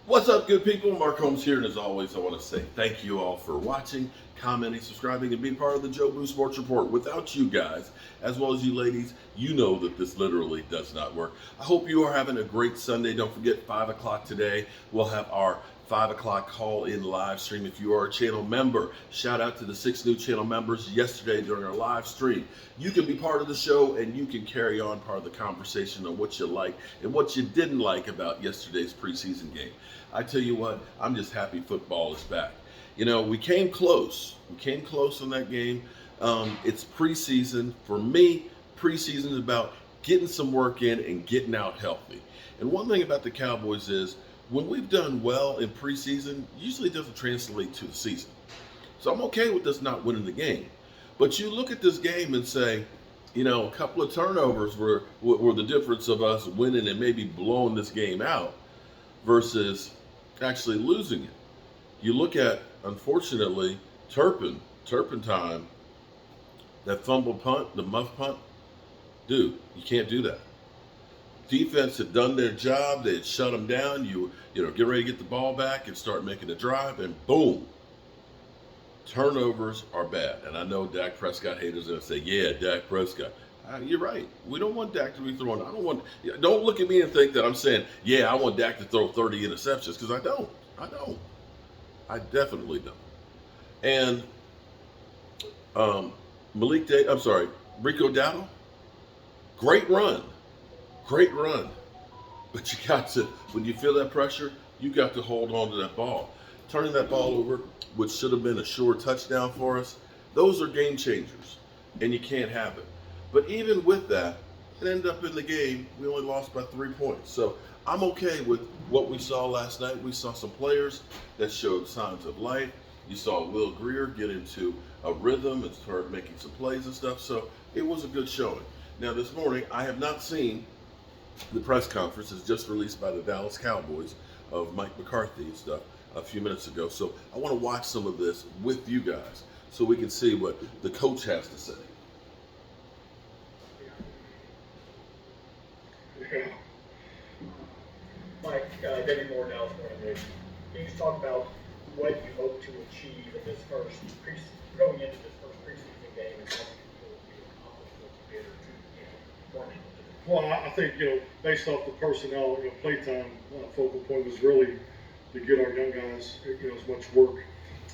What's up, good people? Mark Holmes here, and as always, I want to say thank you all for watching, commenting, subscribing, and being part of the Joe Boo Sports Report. Without you guys, as well as you ladies, you know that this literally does not work. I hope you are having a great Sunday. Don't forget, 5 o'clock today, we'll have our 5 o'clock call-in live stream. If you are a channel member, shout out to the 6 new channel members yesterday during our live stream. You can be part of the show, and you can carry on part of the conversation on what you like and what you didn't like about yesterday's preseason game. I tell you what, I'm just happy football is back. You know, we came close. We came close in that game. It's preseason. For me, preseason is about getting some work in and getting out healthy. And one thing about the Cowboys is when we've done well in preseason, usually it doesn't translate to the season. So I'm okay with us not winning the game. But you look at this game and say, you know, a couple of turnovers were the difference of us winning and maybe blowing this game out versus actually losing it. You look at, unfortunately, Turpentine, that fumble punt, the muff punt, dude, you can't do that. Defense had done their job. They had shut them down. You know, get ready to get the ball back and start making a drive, and boom. Turnovers are bad. And I know Dak Prescott haters are going to say, yeah, Dak Prescott. You're right. We don't want Dak to be throwing. Don't look at me and think that I'm saying, yeah, I want Dak to throw 30 interceptions, because I don't. I definitely don't. And Rico Dowdle, great run. But you got to, when you feel that pressure, you got to hold on to that ball. Turning that ball over, which should have been a sure touchdown for us, those are game changers, and you can't have it. But even with that, it ended up in the game, we only lost by 3 points. So I'm okay with what we saw last night. We saw some players that showed signs of life. You saw Will Greer get into a rhythm and start making some plays and stuff. So it was a good showing. Now this morning, I have not seen the press conference. It's just released by the Dallas Cowboys of Mike McCarthy and stuff a few minutes ago. So I want to watch some of this with you guys so we can see what the coach has to say. Yeah. Mike, David Moore, Dallas Morning News. Can you just talk about what you hope to achieve in this going into this first preseason game and how you accomplish what you did or Well, I think, based off the personnel, playtime focal point was really to get our young guys, as much work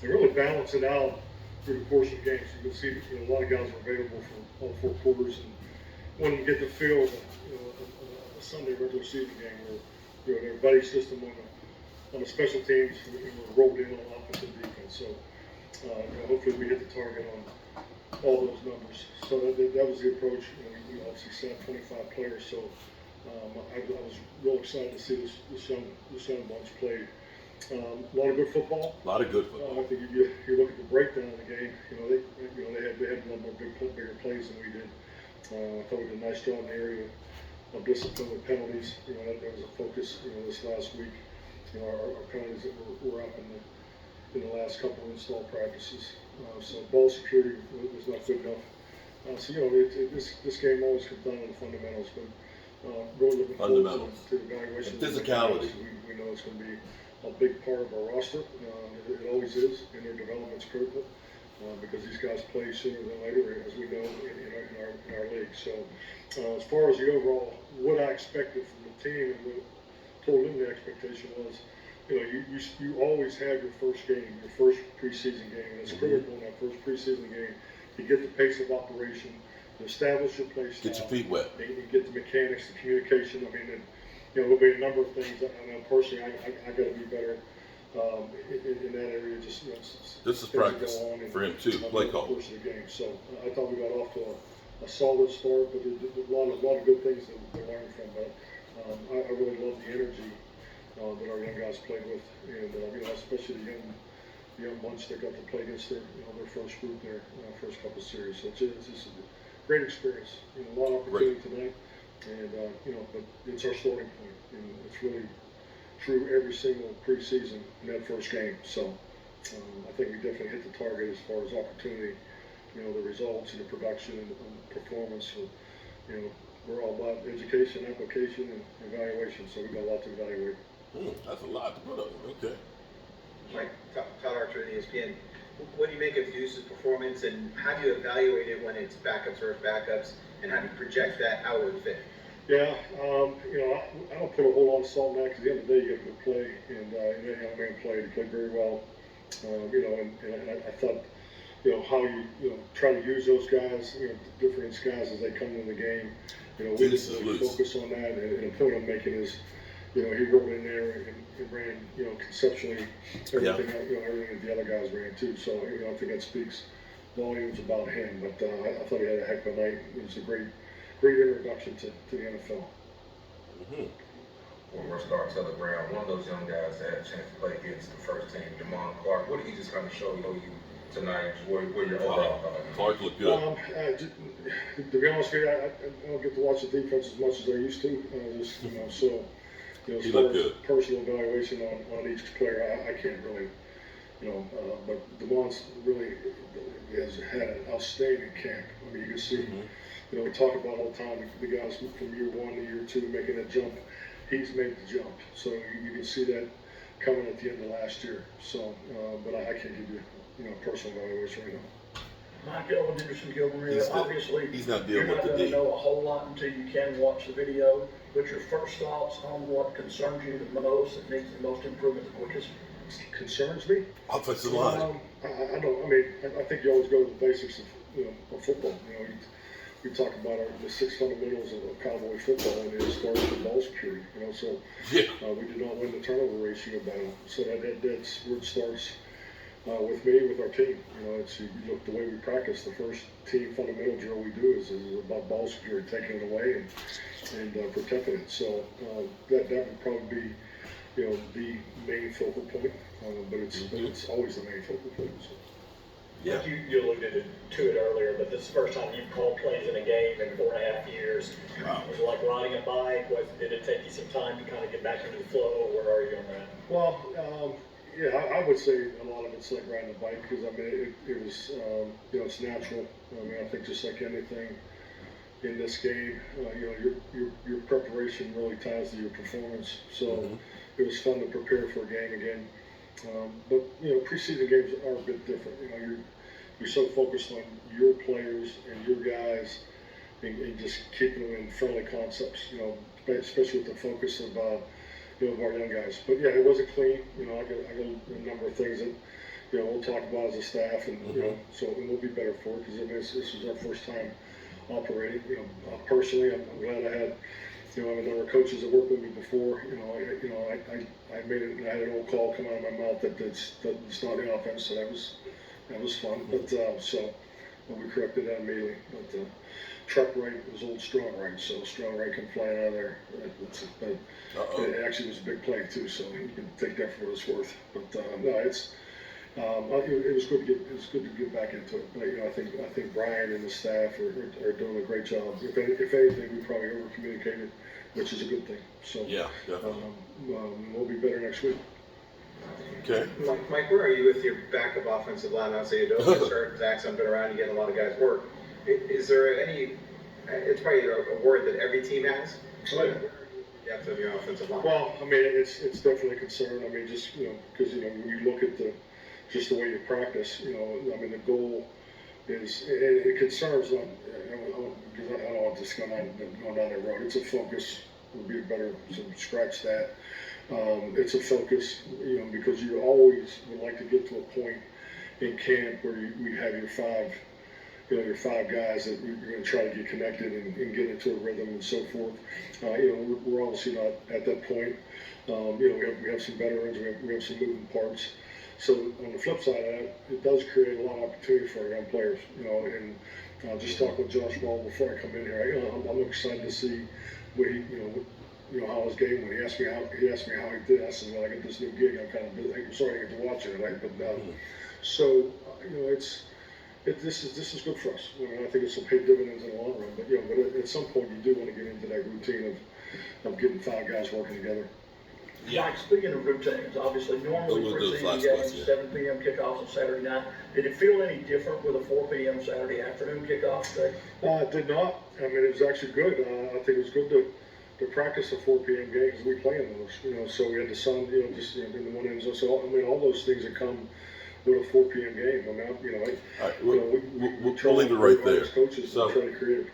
and really balance it out through the course of the game. So you can see, a lot of guys were available for all 4 quarters, and when you get the feel of a Sunday regular season game where, their buddy system on the special teams, we're rolled in on offense and defense. So, hopefully we hit the target on all those numbers. So that was the approach. We obviously sent 25 players, so I was real excited to see this young bunch play. A lot of good football. A lot of good football. I think if you look at the breakdown of the game, they had a lot more bigger plays than we did. I thought we did a nice job in the area of discipline with penalties. That was a focus. This last week, our penalties that were up in the last couple of install practices. So ball security was not good enough. So this game always comes down to the fundamentals, but really looking forward to the evaluation. And physicality. We know it's going to be a big part of our roster. It always is, and their development's critical because these guys play sooner than later, as we know in our league. So as far as the overall, what I expected from the team and what told them the expectation was, you always have your first game, your first preseason game, and it's critical in that first preseason game to get the pace of operation, to establish your play style, get your feet wet, and get the mechanics, the communication. There'll be a number of things. I know personally, I got to be better in that area. Just this is practice for him too. Play call. Course of the game. So I thought we got off to a solid start, but there's a lot of good things that we learned from. But I really love the energy that our young guys played with, and especially the young bunch that got to play against their first group there, first couple of series. So it's just a great experience. A lot of opportunity tonight, and but it's our starting point, and it's really true every single preseason in that first game. So I think we definitely hit the target as far as opportunity. The results and the production and the performance. So, we're all about education, application, and evaluation. So we got a lot to evaluate. That's a lot to put up. Okay. Mike, Todd Archer, ESPN. What do you make of Deuce's performance, and how do you evaluate it when it's backups versus backups, and how do you project that outward fit? Yeah, I don't put a whole lot of salt in that because at the end of the day, you get to play, and that young man played. He played very well, and I thought, how you try to use those guys, different guys as they come into the game. We didn't really focus on that, and the point I'm making is, he wrote in there and ran, conceptually everything, everything that the other guys ran too. So, I think that speaks volumes about him. But I thought he had a heck of a night. It was a great introduction to the NFL. Mm-hmm. Former star Taylor Brown, one of those young guys that had a chance to play against the first team, Jamon Clark. What did he just kind of show you tonight? Where your overall thoughts? Clark looked good. To be honest with you, I don't get to watch the defense as much as I used to. So as far as personal evaluation on each player, I can't really, but DeMond's really has had an outstanding camp. I mean, you can see, we talk about all the time the guys from year 1 to year 2 making that jump. He's made the jump, so you can see that coming at the end of last year. So, but I can't give you, a personal evaluation right now. Mike Gilman, Henderson Gilman, obviously, he's not you're dealing not with going the to know a whole lot until you can watch the video. But your first thoughts on what concerns you the most, that needs the most improvement the quickest? Concerns me? Offensive line. I don't. I mean, I think you always go to the basics of football. We talk about the 6 fundamentals of Cowboy football, and it starts with ball security. So we did not win the turnover ratio battle. So that's where it starts with me, with our team. It's you look the way we practice. The first team fundamental drill we do is about ball security, taking it away and protecting it. So that would probably be the main focal point. But it's always the main focal point. So. Yeah. You alluded to it earlier, but this is the first time you've called plays in a game in 4.5 years. Wow. Was it like riding a bike? Did it take you some time to kind of get back into the flow? Where are you on that? Well, I would say a lot of it's like riding a bike because it was it's natural. I mean, I think just like anything in this game, your preparation really ties to your performance. So it was fun to prepare for a game again. But preseason games are a bit different. You're so focused on your players and your guys, and just keeping them in friendly concepts. Especially with the focus of our young guys. But yeah, it wasn't clean. I got a number of things that we'll talk about as a staff, and and we'll be better for it because this is our first time operating. Personally, I'm glad I had. I have a number of coaches that worked with me before. I made it. I had an old call come out of my mouth that it's not the offense, so that was fun. But we corrected that immediately. But truck right was old strong right, so strong right come flying out of there. It actually was a big play too, so you can take that for what it's worth. But no, it was good to get back into it. But I think Brian and the staff are doing a great job. If anything, we probably over communicated, which is a good thing. So yeah, definitely. We'll be better next week. Okay. Mike, where are you with your backup offensive line? I'll say Adobe, Zach's been around. You getting a lot of guys work. Is there any? It's probably a word that every team has. Oh, yeah. Depth of your offensive line. Well, I mean, it's definitely a concern. I mean, just because when you look at the way you practice, I mean, the goal is, and it concerns not, because I don't want this going down that road. It's a focus. Would be better to scratch that. It's a focus, because you always would like to get to a point in camp where you have your five guys that you're going to try to get connected and get into a rhythm and so forth. We're obviously not at that point. We have some veterans, we have some moving parts. So on the flip side of that, it does create a lot of opportunity for our young players. And I'll just talk with Josh Ball before I come in here. I'm excited to see what he, how his game went. He asked me how he did. I said, well, I got this new gig. I'm kind of busy. I'm sorry I get to watch it tonight, but so this is good for us. I think it's will pay dividends in the long run. But but at some point you do want to get into that routine of getting 5 guys working together. Yeah. Mike, speaking of routines, obviously normally preseason games, 7 p.m. kickoffs on Saturday night. Did it feel any different with a 4 p.m. Saturday afternoon kickoff today? It did not. I mean, it was actually good. I think it was good to to practice at 4 p.m. games. We play in those, so we had the sun, just in the one end zone. So all those things that come with a 4 p.m. game. I mean, All right, we'll leave it right there. Coaches So, try to create.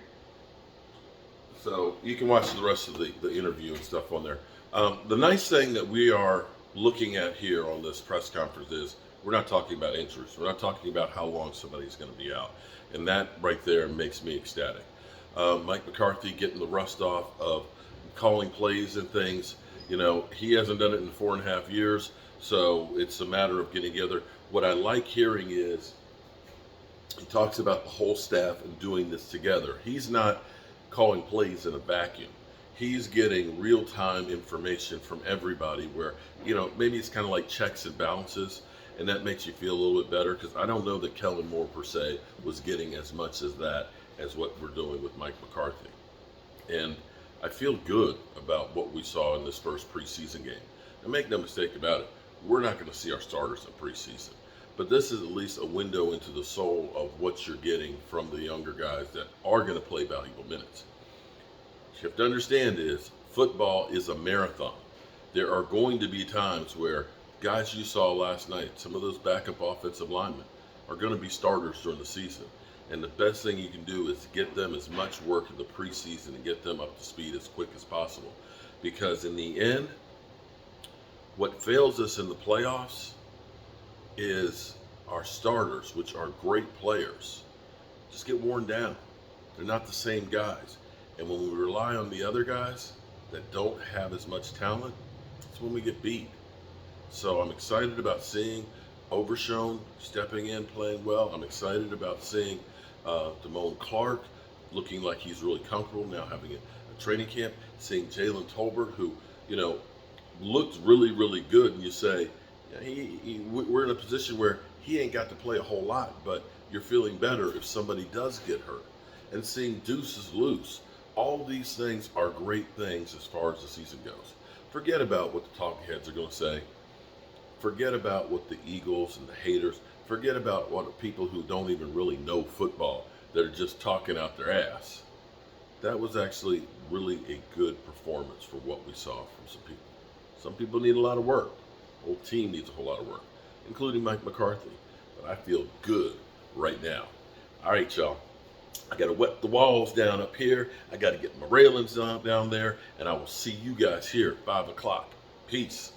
So you can watch the rest of the interview and stuff on there. The nice thing that we are looking at here on this press conference is we're not talking about injuries. We're not talking about how long somebody's going to be out. And that right there makes me ecstatic. Mike McCarthy getting the rust off of calling plays and things. He hasn't done it in 4.5 years, so it's a matter of getting together. What I like hearing is he talks about the whole staff and doing this together. He's not calling plays in a vacuum. He's getting real-time information from everybody where, maybe it's kind of like checks and balances, and that makes you feel a little bit better, because I don't know that Kellen Moore per se was getting as much as that as what we're doing with Mike McCarthy. And I feel good about what we saw in this first preseason game. And make no mistake about it, we're not going to see our starters in preseason. But this is at least a window into the soul of what you're getting from the younger guys that are going to play valuable minutes. What you have to understand is football is a marathon. There are going to be times where guys you saw last night, some of those backup offensive linemen, are going to be starters during the season. And the best thing you can do is get them as much work in the preseason and get them up to speed as quick as possible. Because in the end, what fails us in the playoffs is our starters, which are great players, just get worn down. They're not the same guys. And when we rely on the other guys that don't have as much talent, that's when we get beat. So I'm excited about seeing Overshown stepping in, playing well. I'm excited about seeing Damone Clark looking like he's really comfortable now having a training camp. Seeing Jalen Tolbert, who, looked really, really good. And you say, we're in a position where he ain't got to play a whole lot, but you're feeling better if somebody does get hurt. And seeing Deuces loose. All these things are great things as far as the season goes. Forget about what the talking heads are going to say. Forget about what the Eagles and the haters, forget about what people who don't even really know football that are just talking out their ass. That was actually really a good performance for what we saw from some people. Some people need a lot of work. The whole team needs a whole lot of work, including Mike McCarthy. But I feel good right now. All right, y'all. I got to wet the walls down up here. I got to get my railings down there. And I will see you guys here at 5 o'clock. Peace.